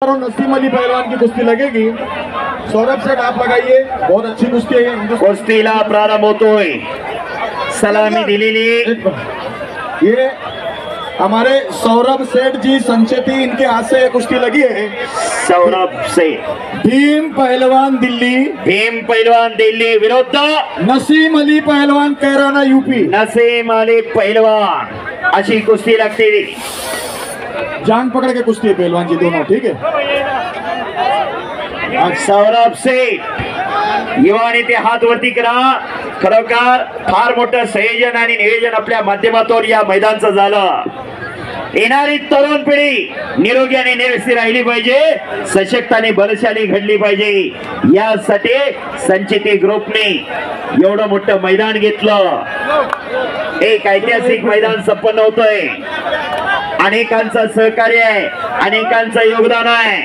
नसीम अली पहलवान की कुश्ती लगेगी। सौरभ सेठ आप लगाइए, बहुत अच्छी कुश्ती है। कुस्तीला प्रारंभ होतोय, सलामी दिलेली। ये हमारे सौरभ सेठ जी संचेती, इनके हाथ से ये कुश्ती लगी है। सौरभ सेठ, भीम पहलवान दिल्ली विरुद्ध नसीम अली पहलवान कैराना यूपी। नसीम अली पहलवान अशी कुस्ती लागते। जान पकड़ के कुश्ती है पहलवान जी दोनों, ठीक है। सौरभ सेठ युवाने ते हात वरती करा। खरोखर फार मोठं संयोजन आणि नियोजन आपल्या माध्यमातून या मैदानाचं झालं। येणारी तरुण पिढी निरोगी आणि निरोगी राहिली पाहिजे, सशक्त आणि बलशाली घडली पाहिजे, यासाठी संचिती ग्रुपने एवढं मोठं मैदान घेतलं। एक ऐतिहासिक मैदान संपन्न होतोय। अनेकांचं सहकार्य आहे, अनेकांचं योगदान आहे।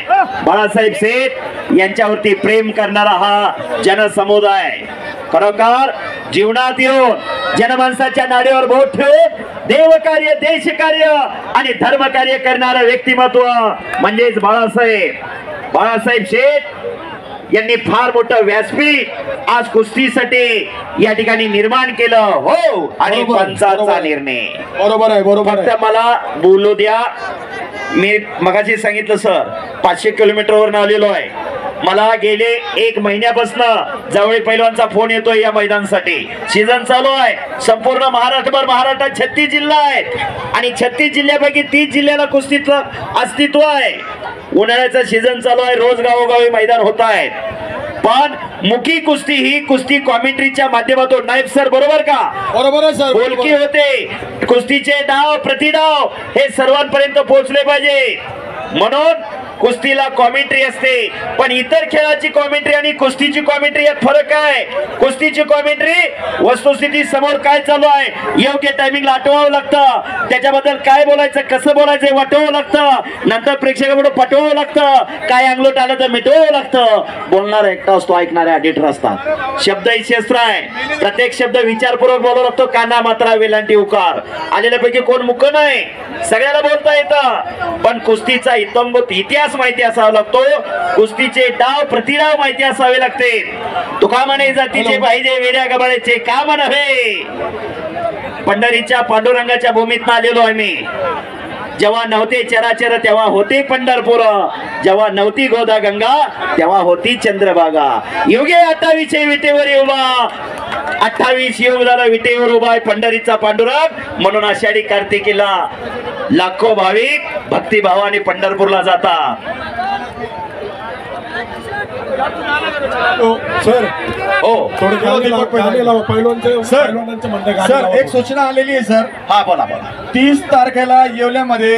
बाळासाहेब सेठ यांच्यावरती प्रेम करणारा हा जनसमुदाय खरोखर जीवनात येऊन जनमानसाच्या नाडीवर बोट ठेवून देवकार्य, देशकार्य आणि धर्मकार्य करणारं व्यक्तिमत्व म्हणजेच बाळासाहेब शेठ यांनी फार मोठं व्यासपीठ आज कुस्तीसाठी या ठिकाणी निर्माण केलं। हो, आणि पंचाचा निर्णय बरोबर आहे। फक्त मला बोलू द्या। मी मगाशी सांगितलं सर, 500 किलोमीटरवरून आलेलो आहे। मला गेले 1 महिन्यापासून जवळ पैलवानचा फोन येतोय या मैदानासाठी। सीझन चालू आहे संपूर्ण महाराष्ट्रात 36 जिल्हा आहेत आणि 36 जिल्ह्यापैकी 30 जिल्ह्याला कुस्तीचं अस्तित्व आहे। उन्हाळ्याचा सीझन चालू आहे, रोज गावोगावी मैदान होत आहेत। पण मुखी कुस्ती ही कुस्ती कॉमेंट्रीच्या माध्यमातून, नाईब सर बरोबर का? बरोबर आहे सर, बोलकी होते। कुस्तीचे डाव प्रतिडाव हे सर्वांपर्यंत पोहोचले पाहिजे, म्हणून कुस्तीला कॉमेंट्री असते। पण इतर खेळाची कॉमेंट्री आणि कुस्तीची कॉमेंट्री यात फरक आहे। कुस्तीची कॉमेंट्री वस्तुस्थिती समोर काय चालू आहे योग्य टायमिंगला आठवावं लागतं, त्याच्याबद्दल काय बोलायचं, कसं बोलायचं वाटवावं लागतं, नंतर प्रेक्षकांपुढे पटवावं लागतं, काय अंगलोट आलं तर मिटवावं लागतं। बोलणारा एकटा असतो, ऐकणारे ऑडिटर असतात। शब्द ही शस्त्र आहे, प्रत्येक शब्द विचारपूर्वक बोलावा लागतो। काना मात्रा वेलांटी उकार आलेल्यापैकी कोण मुक नाही, सगळ्याला बोलता येतं। पण कुस्तीचा इतंभूत इतिहास माहिती असावा लागतो, कुस्तीचे डाव प्रतिडाव माहिती असावे लागते। तुका म्हणे जातीचे पाहिजे वेड्या गबाळ्याचे काम नव्हे। पंढरीच्या पांडुरंगाच्या भूमीत आलेलो आहे मी। जेव्हा नव्हते चराचर तेव्हा होते पंढरपूर, जेव्हा नव्हती गोदा गंगा तेव्हा होती चंद्रभागा। योगे 28 विटेवर उभा, 28 योग झाला विटेवर उभा आहे पंढरीचा पांडुरंग। म्हणून आषाढी कार्तिकीला लाखो भाविक भक्तिभावाने पंढरपूरला जातात। सर हो, सर एक सूचना आलेली आहे सर। हा बोला। 30 तारखेला येवल्यामध्ये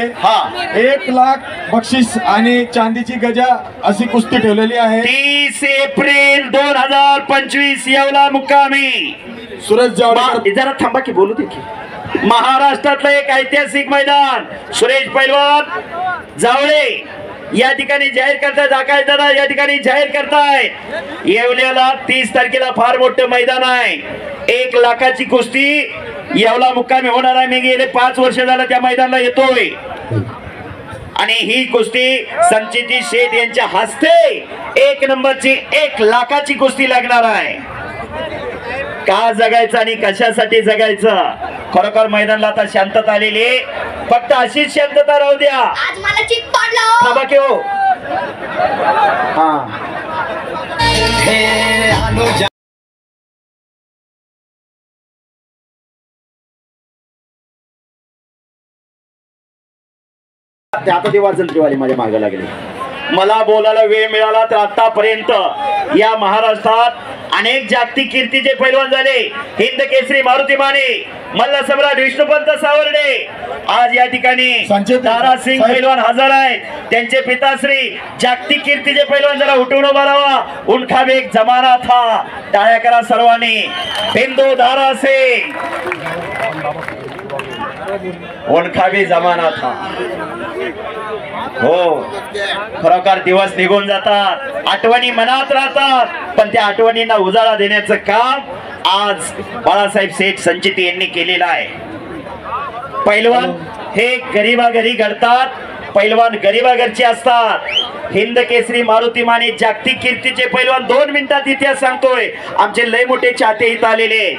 1 लाख बक्षीस आणि चांदीची गजा अशी कुस्ती ठेवलेली आहे। 30 एप्रिल 2025 येवला मुक्कामी। सुरेश जावडेकर जरा थांबा की बोलू दे की। महाराष्ट्रातलं एक ऐतिहासिक मैदान सुरेश पैलवान जावळे या ठिकाणी जाहीर करतायत, आकाश दादा या ठिकाणी जाहीर करतायत। येवल्याला 30 तारखेला फार मोठं मैदान आहे। 1 लाखाची कुस्ती येवला मुक्कामी होणार आहे। मी गेले 5 वर्ष झालं त्या मैदानाला येतोय आणि ही कुस्ती संचिती शेठ यांच्या हस्ते 1 नंबरची 1 लाखाची कुस्ती लागणार आहे। का जगायचं आणि कशासाठी जगायचं, खरोखर मैदानाला आता शांतता आलेली आहे। फक्त अशीच शांतता राहू द्या। आज मला चित पडलं बाबा के हो आता ते वाजंत्रीवाली माझ्या मागे लागले। मला बोलायला वेळ मिळाला तर आतापर्यंत या महाराष्ट्रात अनेक जागतिक कीर्तीचे पैलवान झाले। हिंद केसरी मारुती माने, मल्ल सम्राट विष्णुपंत सावर्डे, आज या ठिकाणी दारासिंग पैलवान हजर आहेत। त्यांचे पिताश्री जागतिक कीर्तीचे पैलवान जरा उठून उभा राहा। उनका भी एक जमाना था, टाळ्या करा सर्वांनी। हिंदू दारासिंग, उनका भी जमाना था। हो, खरोखर दिवस निघून जातात, आठवणी मनात राहतात, पण त्या आठवणींना उजाळा देण्याचं काम आज बाळासाहेब सेठ संचिती यांनी केलेलं आहे। पैलवान हे गरीबा घरी घडतात, पैलवान गरीबा घरचे असतात। हिंद केसरी मारुती माने जागतिक कीर्तीचे पैलवान 2 मिनिटात इतिहास सांगतोय. आमचे लय मोठे चाहते इथं आलेले.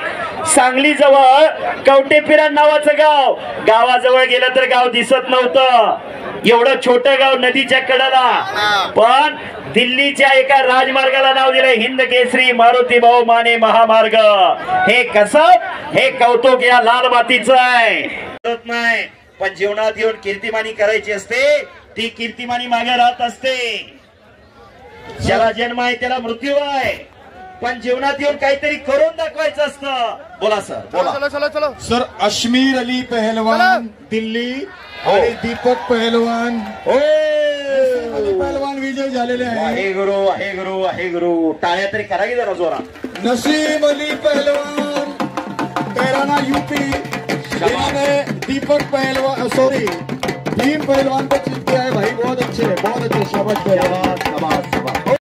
सांगली जवळ कवटेपिरा नावाचं गाव, गावाजवळ गेलं तर गाव दिसत नव्हतं. एवढं छोटं गाव नदीच्या कडेला, पण दिल्लीच्या एका राजमार्गाला नाव दिलंय हिंद केसरी मारुती भाऊ माने महामार्ग. हे कसं, हे कौतुक या लाल मातीचं आहे. नाही, पण जीवनात येऊन कीर्तिमानी करायची असते, ती कीर्तिमानी मागे राहत असते. ज्याला जन्म आहे त्याला मृत्यू आहे, पण जीवनात येऊन काहीतरी करून दाखवायचं असतं. बोला सर, बोला. सर अश्मीर अली पहलवान दिल्ली आणि दीपक पहलवान पहलवान विजय झालेले आहे. हे गुरु, हे गुरु, हे गुरु. टाळ्या तरी करा की जरा जोरा. नसीम अली पहलवान कैराना यूपी, इन्होंने दीपक पहलवान सॉरी 3 पहलवान को जीत किया है भाई. बहुत अच्छे, बहुत अच्छे. शाबाश पहलवान, शाबाश.